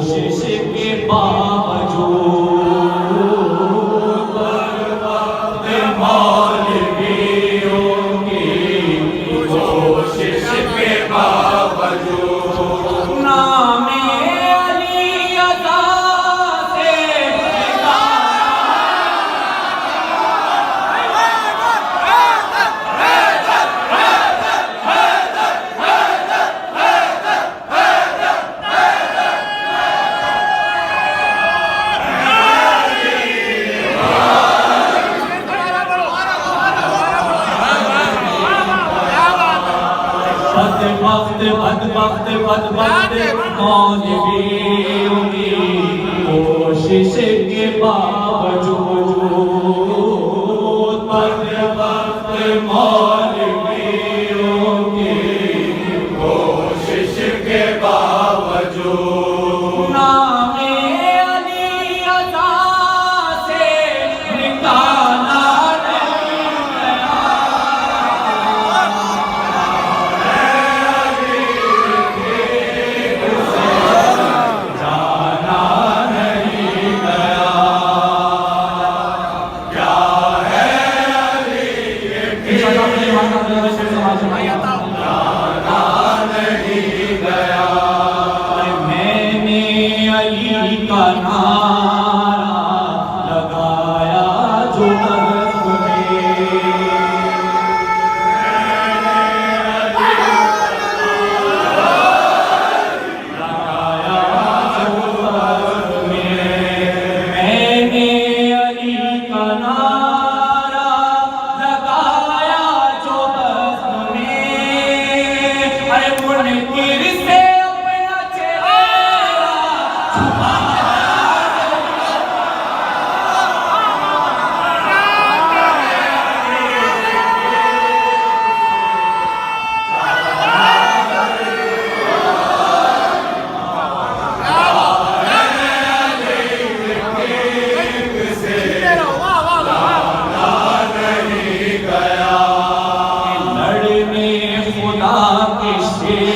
कोशिश के बावजूद मौलवियों की कोशिश के बावजूद नामे अली अदा से बदबख्त मौलवियों की कोशिश के बावजूद बदबख्त मौलवियों की कोशिश के बावजूद नामे अली अदा से निकाला का नारा लगाया जो बर्फ में लगाया जो बर्फ में मैंने अली का नारा लगाया जो बर्फ में अरे मुनकिर से अपना चेहरा छुपा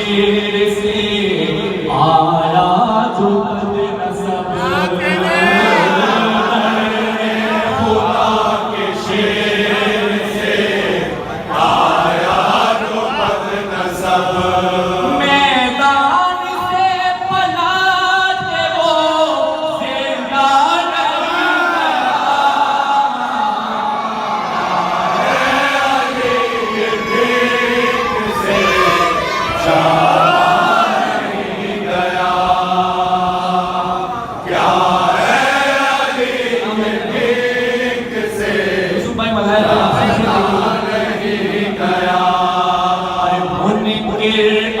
शेर से आया जो बदनसब खुदा के शेर से आया जो बदनसब मैदान से पलाते वो जिंदा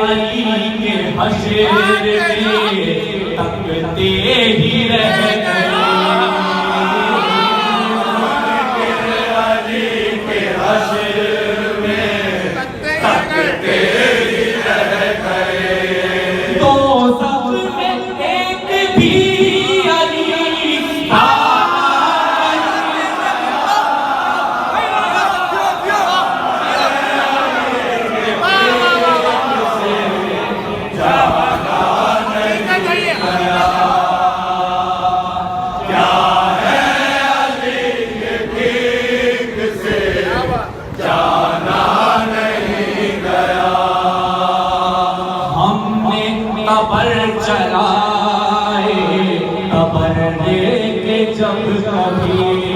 अली के हशर में तकते ही रह गए अली के हशर में तकते ही रह गए तो सब में एक भी अली था कबर चलाए कबर लेके जब कभी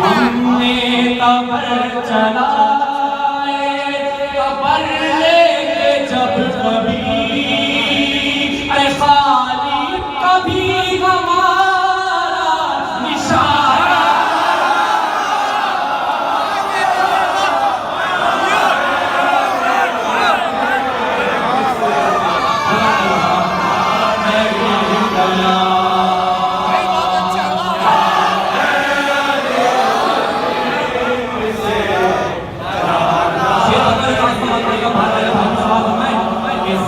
हमने कबर चलाए कबर लेके जब कभी अरे खाली कभी हमारा निशाना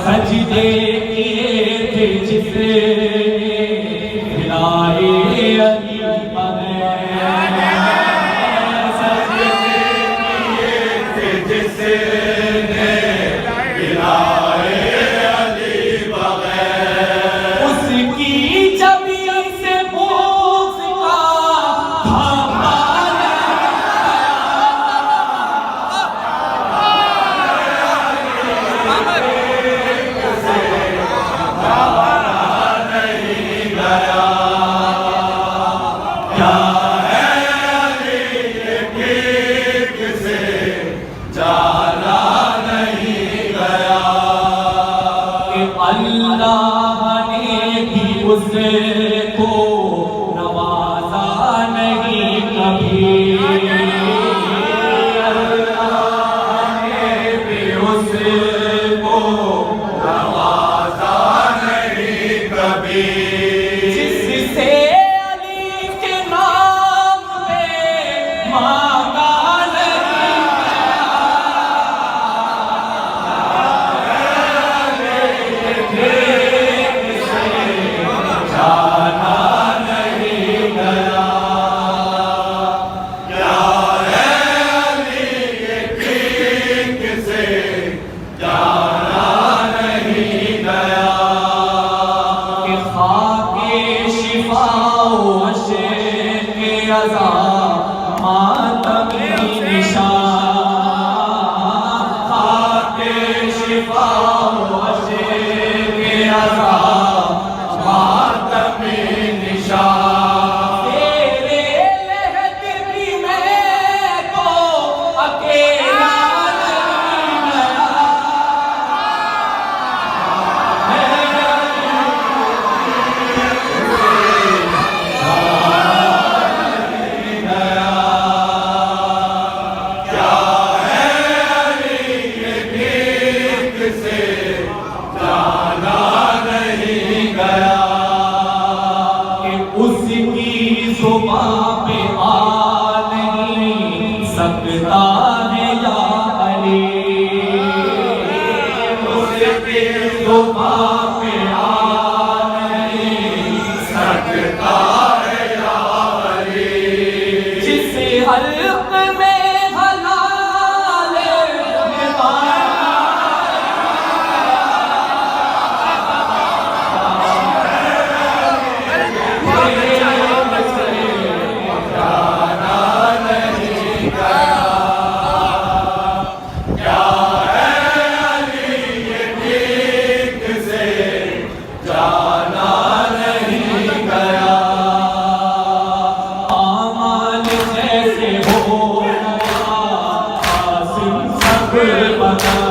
सजदे मांगा नहीं जाना नहीं गया। क्या है अली ये भीख से जाना नहीं गया। कि खाके शिफा के अज़ा मातमी निशान खाके शिफा के अज़ा मातमी निशान। तेरे लहद भी मैं तो अकेला नहीं गया। उसकी ज़ुबान पे आ नहीं सकता है या अली। उसकी ज़ुबान पे आ नहीं सकता है या अली। जिस हल्क़ में हलाल बना